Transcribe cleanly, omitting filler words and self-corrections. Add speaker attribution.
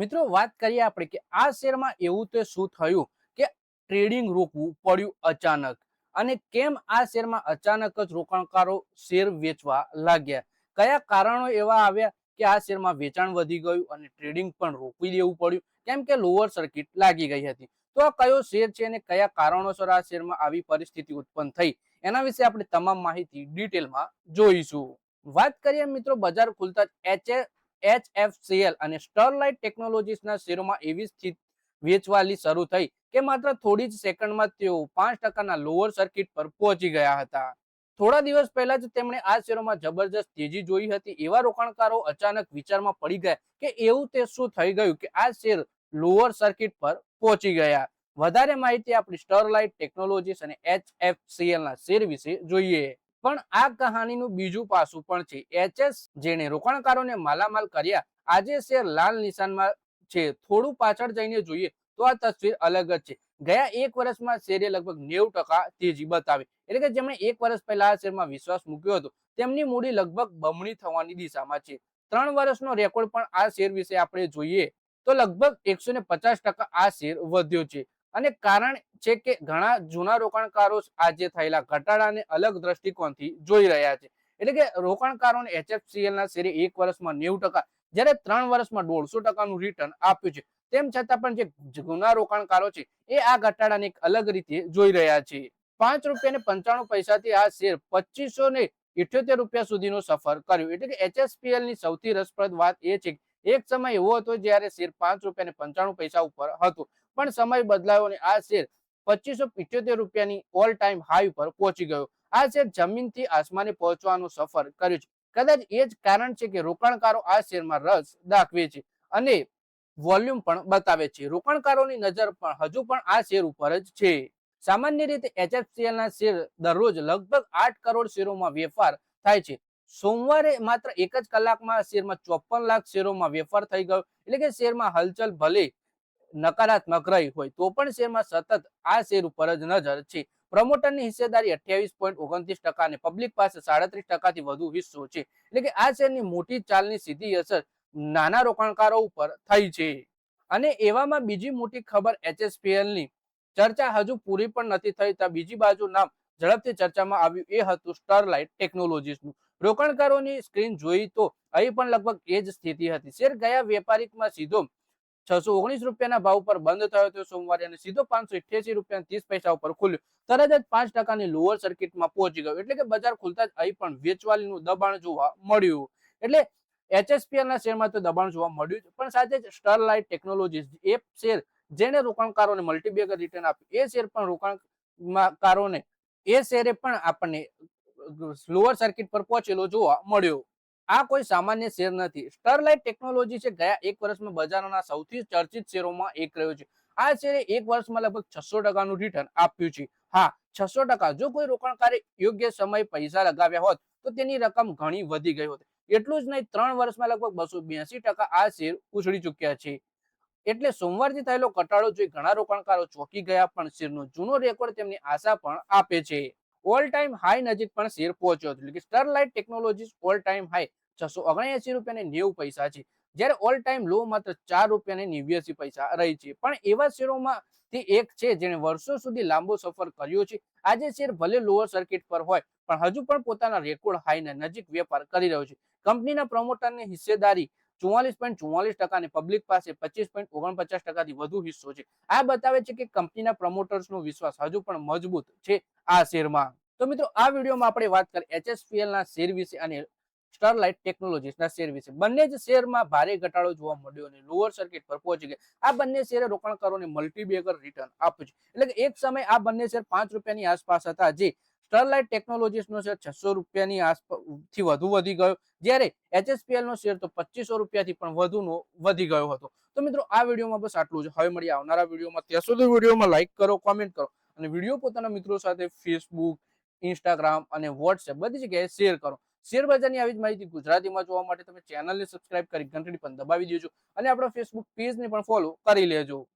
Speaker 1: મિત્રો વાત કરીએ આપણે કે આ શેરમાં એવું તો શું થયું કે ટ્રેડિંગ રોકવું પડ્યું અચાનક, અને કેમ આ શેરમાં અચાનક જ રોકાણકારો શેર વેચવા લાગ્યા, કયા કારણો એવા આવ્યા કે આ શેરમાં વેચાણ વધી ગયું અને ટ્રેડિંગ પણ રોકી દેવું પડ્યું, કેમ કે લોઅર સર્કિટ લાગી ગઈ હતી. તો આ કયો શેર છે અને કયા કારણોસર આ શેરમાં આવી પરિસ્થિતિ ઉત્પન્ન થઈ, એના વિશે આપણે તમામ માહિતી ડિટેલમાં જોઈશું. વાત કરીએ મિત્રો, બજાર ખુલતા જ HFCL અને સ્ટરલાઇટ ટેકનોલોજીસના શેરોમાં એવી સ્થિતિ વેચવાલી શરૂ થઈ કે માત્ર થોડી જ સેકન્ડમાં તેઓ 5%ના લોઅર સર્કિટ પર પહોંચી ગયા હતા. થોડા દિવસ પહેલા જ તેમણે આ શેરોમાં જબરજસ્ત તેજી જોઈ હતી. એવા રોકાણકારો અચાનક વિચારમાં પડી ગયા કે એવું તે શું થઈ ગયું કે આ શેર લોઅર સર્કિટ પર પહોંચી ગયા. વધારે માહિતી આપણી સ્ટરલાઇટ ટેકનોલોજીસ અને HFCL ના શેર વિશે જોઈએ. પણ આ કહાનીનું બીજું પાસું પણ છે. જેણે રોકાણકારોને માલામાલ કર્યા, આજે શેર લાલ નિશાનમાં છે. થોડું પાછળ જઈને જોઈએ તો આ તસવીર અલગ જ છે. ગયા એક વર્ષમાં શેરે લગભગ 90% તેજી બતાવી. એટલે કે જેમણે એક વર્ષ પહેલા આ શેરમાં વિશ્વાસ મૂક્યો હતો, તેમની મૂડી લગભગ બમણી થવાની દિશામાં છે. 3 વર્ષનો રેકોર્ડ પણ આ શેર વિશે આપણે જોઈએ તો લગભગ 150% આ શેર વધ્યો છે. અને કારણ છે કે ઘણા જૂના રોકાણકારો આજે થયેલા ઘટાડાને અલગ દ્રષ્ટિકોણથી જોઈ રહ્યા છે. એટલે કે રોકાણકારોને HFCL ના શેરે એક વર્ષમાં 90%, જ્યારે 3 વર્ષમાં 150%નું રિટર્ન આપ્યું છે. તેમ છતાં પણ જે જૂના રોકાણકારો છે એ આ ઘટાડાને એક અલગ રીતે જોઈ રહ્યા છે. ₹5.95 થી આ શેર ₹2578 સુધીનો સફર કર્યો. એટલે કે HFCL ની સૌથી રસપ્રદ વાત એ છે કે એક સમય એવો હતો જ્યારે શેર ₹5.95 ઉપર હતો, પણ સમય બદલાયો અને આ શેર ₹2578 ઓલ ટાઈમ હાઈ પર પહોંચી ગયો. આ શેર જમીનથી આસમાને પહોંચવાનો સફર કર્યો છે. કદાચ એ જ કારણ છે કે રોકાણકારો આ શેરમાં રસ દાખવે છે અને વોલ્યુમ પણ બતાવે છે. રોકાણકારોની નજર પણ હજુ પણ આ શેર ઉપર જ છે. સામાન્ય રીતે HFCL ના શેર દરરોજ લગભગ 8 કરોડ શેરોમાં વેપાર થાય છે. સોમવારે માત્ર એક જ કલાકમાં શેરમાં 54 લાખ શેરોમાં વેપાર થઈ ગયો. એટલે કે શેરમાં હલચલ ભલે નકારાત્મક રહી હોય તો પણ શેરમાં સતત આ શેર ઉપર જ નજર છે. પ્રમોટરની હિસ્સેદારી 28.29% અને પબ્લિક પાસે 37% થી વધુ હિસ્સો છે. એટલે કે આ શેરની મોટી ચાલની સીધી અસર નાના રોકાણકારો ઉપર થઈ છે. અને એવામાં બીજી મોટી ખબર HFCL ની ચર્ચા હજુ પૂરી પણ નથી થઈ. ત્યાં બીજી બાજુ નામ ઝડપથી ચર્ચામાં આવ્યું એ હતું સ્ટરલાઇટ ટેકનોલોજીસનું. રોકાણકારોની સ્ક્રીન જોઈ તો અહીં પણ લગભગ એ જ સ્થિતિ હતી. શેર ગયા વેપારિકમાં સીધો ₹619 ભાવ પર બંધ થયો હતો સોમવારે, અને સીધો ₹588.30 ઉપર ખુલ્યો. તરત જ 5%ની લોઅર સર્કિટમાં પહોંચી ગયો. એટલે કે બજાર ખુલતા જ અહીં પણ વેચવાલીનું દબાણ જોવા મળ્યું. એટલે HFCL ના શેરમાં તો દબાણ જોવા મળ્યું, પણ સાથે જ સ્ટરલાઇટ ટેકનોલોજીસ એ શેર જેને રોકાણકારોને મલ્ટીબેગર રિટર્ન આપ્યું, એ શેર પણ રોકાણકારોને એ શેરે પણ આપણને લોઅર સર્કિટ પર પહોંચેલો જોવા મળ્યો. આ કોઈ સામાન્ય શેર નથી. સ્ટરલાઇટ ટેકનોલોજી છે ગયા એક વર્ષમાં બજારોના સૌથી ચર્ચિત શેરોમાં એક રહ્યો છે. આ શેરે એક વર્ષમાં લગભગ 600%નું રિટર્ન આપ્યું છે. હા, 600%. જો કોઈ રોકાણકારે યોગ્ય સમય પૈસા લગાવ્યા હોત તો તેની રકમ ઘણી વધી ગઈ હોત. એટલું જ નહીં, 3 વર્ષમાં લગભગ 282% આ શેર ઉછળી ચુક્યા છે. એટલે સોમવારથી થયેલો ઘટાડો જોઈ ઘણા રોકાણકારો ચોંકી ગયા, પણ શેરનો જૂનો રેકોર્ડ તેમની આશા પણ આપે છે. ઓલ ટાઈમ હાઈ નજીક પણ શેર પહોંચ્યો હતો. એટલે કે Sterlite technologies all time high ₹679.90 છે, જ્યારે ઓલ ટાઈમ લો માત્ર ₹4.89 રહી છે. પણ એવા શેરોમાંથી એક છે જેણે વર્ષો સુધી લાંબો સફર કર્યો છે. આજે શેર ભલે લોઅર સર્કિટ પર હોય, પણ હજુ પણ પોતાના રેકોર્ડ હાઈના નજીક વેપાર કરી રહ્યો છે. કંપનીના પ્રમોટરની હિસ્સેદારી 44.44% અને પબ્લિક પાસે 25.49% થી વધુ હિસ્સો છે. આ બતાવે છે કે કંપનીના પ્રમોટર્સનો વિશ્વાસ હજુ પણ મજબૂત છે આ શેરમાં. તો મિત્રો, આ વિડીયોમાં આપણે વાત કરી HFCL ના શેર વિશે અને સ્ટરલાઇટ ટેકનોલોજીસના શેર વિશે. બંને જ શેરમાં ભારે ઘટાડો જોવા મળ્યો અને લોઅર સર્કિટ પર પહોંચી ગયા. આ બંને શેરે રોકાણકારોને મલ્ટીબેગર રિટર્ન આપ્યું છે. એટલે કે એક સમય આ બંને શેર ₹5 આસપાસ હતા, જે સ્ટરલાઇટ ટેકનોલોજીસનો શેર ₹600 આસપાસથી વધુ વધી ગયો, જ્યારે HFCL નો શેર તો ₹2500 થી પણ વધુનો વધી ગયો હતો. તો મિત્રો, આ વિડીયોમાં બસ આટલું જ. હવે મળીએ આવનારા વિડીયોમાં. ત્યાં સુધી વિડીયોમાં લાઈક કરો, કોમેન્ટ કરો અને વિડીયો પોતાના મિત્રો સાથે ફેસબુક, ઇન્સ્ટાગ્રામ અને વોટ્સએપ બધી જગ્યાએ શેર કરો. શેર બજારની આવી જ માહિતી ગુજરાતીમાં જોવા માટે તમે ચેનલને સબસ્ક્રાઇબ કરી ઘંટડી પણ દબાવી દેજો અને આપણા ફેસબુક પેજને પણ ફોલો કરી લેજો.